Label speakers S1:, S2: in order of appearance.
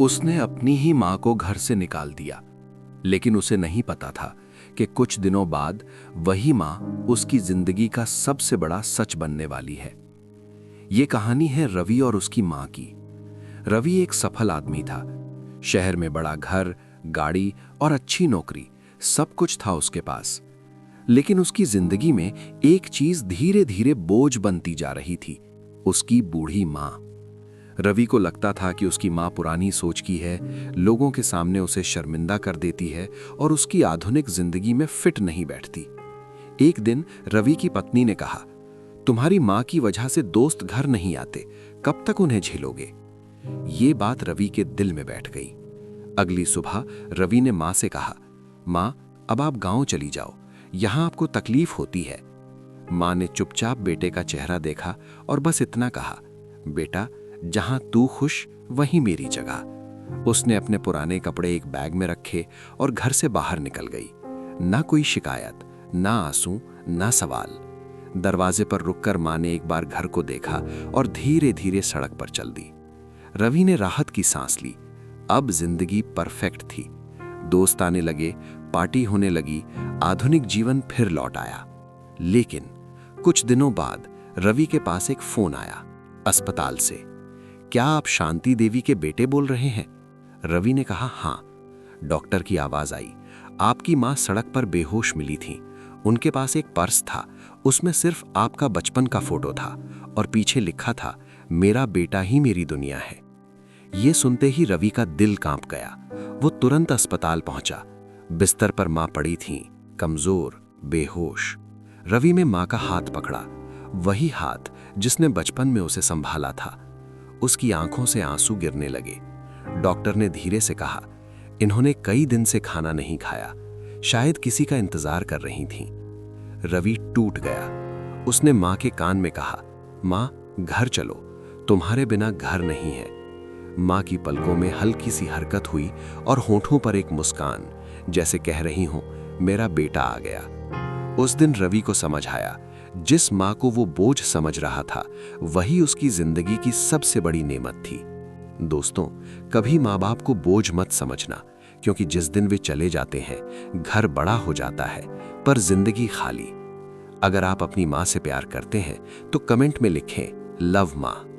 S1: उसने अपनी ही मां को घर से निकाल दिया, लेकिन उसे नहीं पता था कि कुछ दिनों बाद वही मां उसकी जिंदगी का सबसे बड़ा सच बनने वाली है। ये कहानी है रवि और उसकी मां की। रवि एक सफल आदमी था। शहर में बड़ा घर, गाड़ी और अच्छी नौकरी, सब कुछ था उसके पास। लेकिन उसकी जिंदगी में एक चीज धीरे धीरे बोझ बनती जा रही थी, उसकी बूढ़ी मां। रवि को लगता था कि उसकी मां पुरानी सोच की है, लोगों के सामने उसे शर्मिंदा कर देती है और उसकी आधुनिक जिंदगी में फिट नहीं बैठती। एक दिन रवि की पत्नी ने कहा, तुम्हारी मां की वजह से दोस्त घर नहीं आते, कब तक उन्हें झेलोगे? ये बात रवि के दिल में बैठ गई। अगली सुबह रवि ने मां से कहा, मां, अब आप गांव चली जाओ, यहां आपको तकलीफ होती है। मां ने चुपचाप बेटे का चेहरा देखा और बस इतना कहा, बेटा, जहां तू खुश वहीं मेरी जगह। उसने अपने पुराने कपड़े एक बैग में रखे और घर से बाहर निकल गई। ना कोई शिकायत, ना आंसू, ना सवाल। दरवाजे पर रुककर मां ने एक बार घर को देखा और धीरे धीरे सड़क पर चल दी। रवि ने राहत की सांस ली। अब जिंदगी परफेक्ट थी। दोस्त आने लगे, पार्टी होने लगी, आधुनिक जीवन फिर लौट आया। लेकिन कुछ दिनों बाद रवि के पास एक फोन आया अस्पताल से। क्या आप शांति देवी के बेटे बोल रहे हैं? रवि ने कहा, हां। डॉक्टर की आवाज आई, आपकी मां सड़क पर बेहोश मिली थी। उनके पास एक पर्स था, उसमें सिर्फ आपका बचपन का फोटो था और पीछे लिखा था, मेरा बेटा ही मेरी दुनिया है। यह सुनते ही रवि का दिल कांप गया। वो तुरंत अस्पताल पहुंचा। बिस्तर पर मां पड़ी थी, कमजोर, बेहोश। रवि ने मां का हाथ पकड़ा, वही हाथ जिसने बचपन में उसे संभाला था। उसकी आंखों से आंसू गिरने लगे। डॉक्टर ने धीरे से कहा, इन्होंने कई दिन से खाना नहीं खाया, शायद किसी का इंतजार कर रही थीं। रवि टूट गया। उसने मां के कान में कहा, मां, घर चलो, तुम्हारे बिना घर नहीं है। मां की पलकों में हल्की सी हरकत हुई और होठों पर एक मुस्कान, जैसे कह रही हो, मेरा बेटा आ गया। उस दिन रवि को समझ आया, जिस मां को वो बोझ समझ रहा था, वही उसकी जिंदगी की सबसे बड़ी नेमत थी। दोस्तों, कभी मां बाप को बोझ मत समझना, क्योंकि जिस दिन वे चले जाते हैं, घर बड़ा हो जाता है, पर जिंदगी खाली। अगर आप अपनी मां से प्यार करते हैं तो कमेंट में लिखें, लव मां।